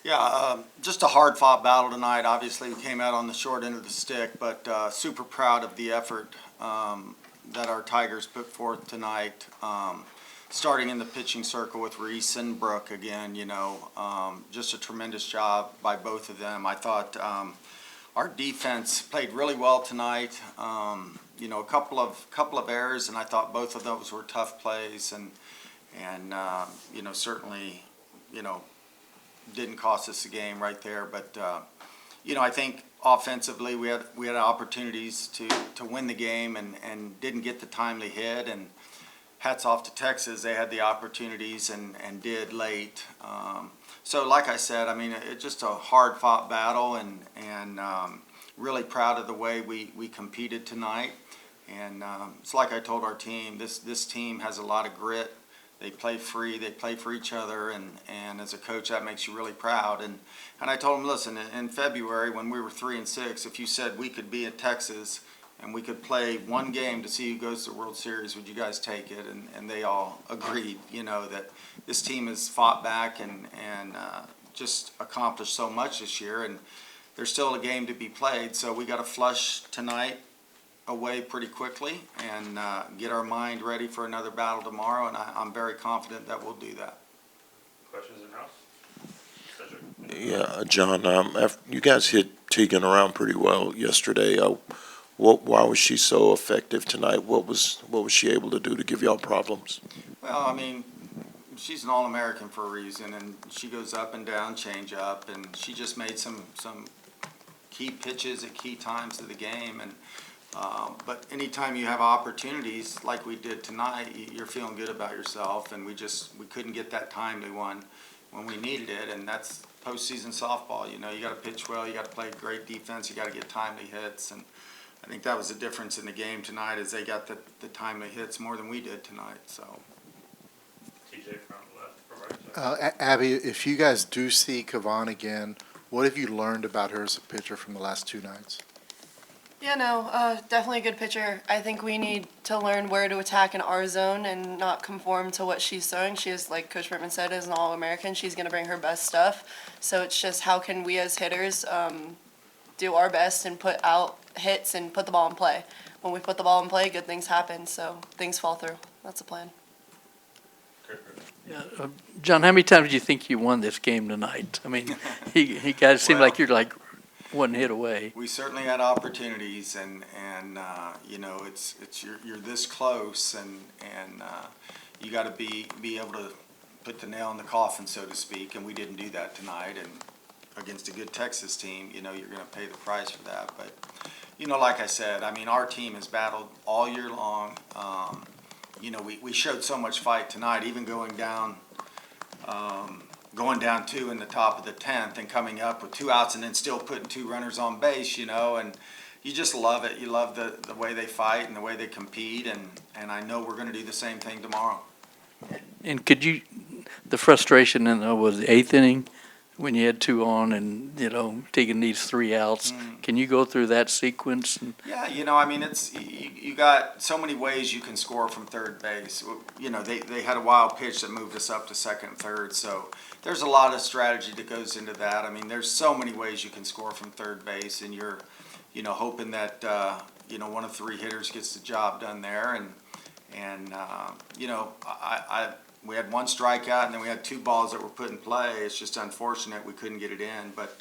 Yeah, just a hard-fought battle tonight. Obviously, we came out on the short end of the stick, but super proud of the effort that our Tigers put forth tonight. Starting in the pitching circle with Reese and Brooke again, just a tremendous job by both of them. I thought our defense played really well tonight. A couple of errors, and I thought both of those were tough plays, and certainly, didn't cost us a game right there. But I think offensively we had opportunities to win the game and didn't get the timely hit. And hats off to Texas, they had the opportunities and did late. So like I said, it's just a hard fought battle, and really proud of the way we competed tonight. And it's like I told our team, this team has a lot of grit. They play free, they play for each other, and as a coach, that makes you really proud. And I told them, listen, in February when we were 3-6, if you said we could be in Texas and we could play one game to see who goes to the World Series, would you guys take it? And they all agreed, that this team has fought back and just accomplished so much this year, and there's still a game to be played, so we got to flush tonight away pretty quickly and get our mind ready for another battle tomorrow, and I'm very confident that we'll do that. Questions in-house? Yeah, John, you guys hit Tegan around pretty well yesterday. Why was she so effective tonight? What was she able to do to give y'all problems? Well, she's an All-American for a reason, and she goes up and down, change up, and she just made some key pitches at key times of the game. And but anytime you have opportunities like we did tonight, you're feeling good about yourself, and we couldn't get that timely one when we needed it, and that's postseason softball. You got to pitch well, you got to play great defense, you got to get timely hits, and I think that was the difference in the game tonight, is they got the timely hits more than we did tonight. So. TJ from left, from right. Abby, if you guys do see Kavan again, what have you learned about her as a pitcher from the last two nights? Yeah, definitely a good pitcher. I think we need to learn where to attack in our zone and not conform to what she's throwing. She is, like Coach Rittman said, is an All-American. She's going to bring her best stuff. So it's just how can we as hitters do our best and put out hits and put the ball in play. When we put the ball in play, good things happen. So things fall through. That's the plan. Yeah, John, how many times do you think you won this game tonight? He guys seemed like you're like one hit away. We certainly had opportunities, and you're this close, and you got to be able to put the nail in the coffin, so to speak, and we didn't do that tonight. And against a good Texas team, you're going to pay the price for that. But like I said, our team has battled all year long. We showed so much fight tonight, even going down 2 in the top of the 10th and coming up with 2 outs and then still putting 2 runners on base, and you just love it. You love the way they fight and the way they compete, and I know we're going to do the same thing tomorrow. And the frustration in the 8th inning when you had 2 on and, taking these 3 outs, can you go through that sequence? Yeah, it's you got so many ways you can score from third base. They had a wild pitch that moved us up to second and third, so there's a lot of strategy that goes into that. There's so many ways you can score from third base, and you're, hoping that, one of 3 hitters gets the job done there. And we had 1 strikeout, and then we had 2 balls that were put in play. It's just unfortunate we couldn't get it in, but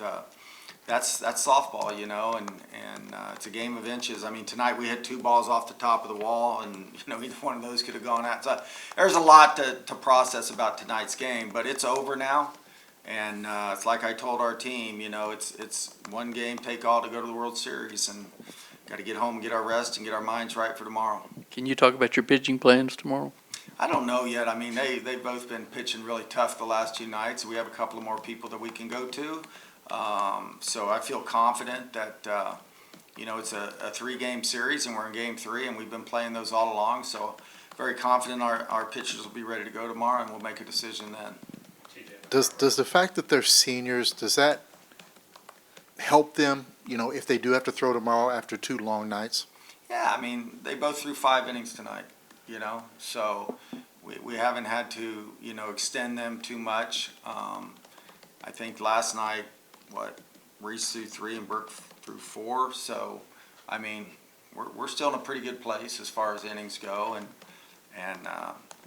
that's softball, and it's a game of inches. Tonight we had 2 balls off the top of the wall, and either one of those could have gone out. So there's a lot to process about tonight's game, but it's over now, and it's like I told our team, it's one game take all to go to the World Series, and got to get home and get our rest and get our minds right for tomorrow. Can you talk about your pitching plans tomorrow? I don't know yet. They've both been pitching really tough the last 2 nights. We have a couple of more people that we can go to. So I feel confident that, it's a 3-game series, and we're in game 3, and we've been playing those all along. So very confident our pitchers will be ready to go tomorrow, and we'll make a decision then. Does the fact that they're seniors, does that help them, if they do have to throw tomorrow after 2 long nights? Yeah, they both threw 5 innings tonight. So we haven't had to, extend them too much. I think last night, Reese threw 3 and Burke threw 4. So, I mean, we're still in a pretty good place as far as innings go, and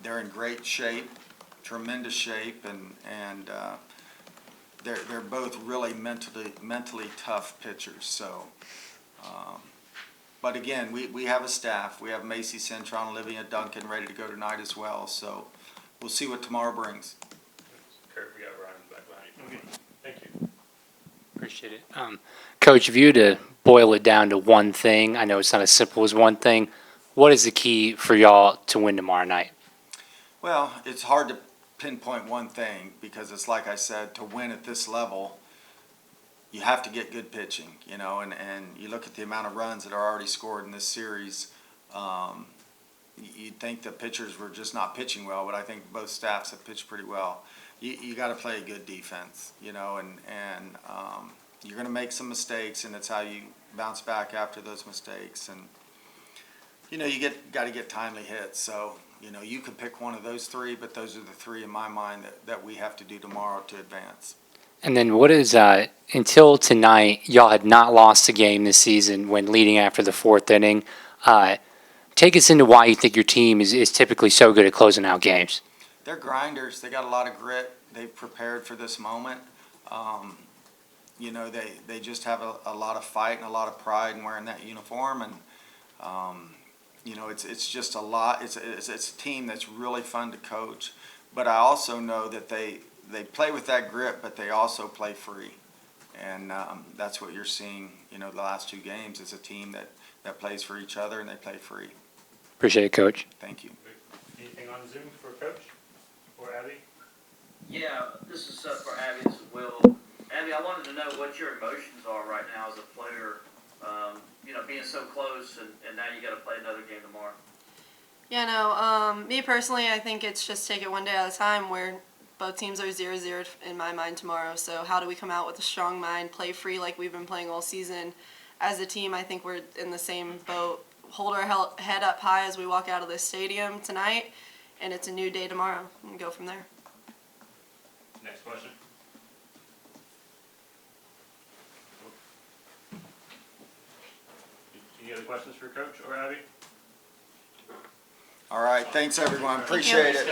they're in great shape, tremendous shape, and they're both really mentally tough pitchers. So, but again, we have a staff. We have Macy Centron, Olivia Duncan ready to go tonight as well. So we'll see what tomorrow brings. Kurt, we got Ryan back behind you. Thank you. Appreciate it. Coach, if you had to boil it down to one thing, I know it's not as simple as one thing, what is the key for y'all to win tomorrow night? Well, it's hard to pinpoint one thing because it's like I said, to win at this level, you have to get good pitching, you know, and you look at the amount of runs that are already scored in this series. You'd think the pitchers were just not pitching well, but I think both staffs have pitched pretty well. You got to play a good defense, you know, and you're going to make some mistakes, and it's how you bounce back after those mistakes. And you know, you got to get timely hits. So you know, you could pick one of those 3, but those are the 3 in my mind that we have to do tomorrow to advance. And then what is, until tonight, y'all had not lost a game this season when leading after the 4th inning. Take us into why you think your team is typically so good at closing out games. They're grinders. They got a lot of grit. They've prepared for this moment. You know, they just have a lot of fight and a lot of pride in wearing that uniform. And, you know, it's just a lot. It's a team that's really fun to coach. But I also know that they play with that grit, but they also play free. And that's what you're seeing, you know, the last 2 games is a team that plays for each other and they play free. Appreciate it, Coach. Thank you. Anything on Zoom for Coach or Abby? Yeah, this is for Abby. This is Will. Abby, I wanted to know what your emotions are right now as a player. You know, being so close, and now you got to play another game tomorrow. Yeah, no, me personally, I think it's just take it one day at a time where both teams are 0-0 in my mind tomorrow. So how do we come out with a strong mind, play free like we've been playing all season? As a team, I think we're in the same boat. Hold our head up high as we walk out of this stadium tonight, and it's a new day tomorrow, and go from there. Next question. Any other questions for Coach or Abby? All right. Thanks, everyone. Appreciate it.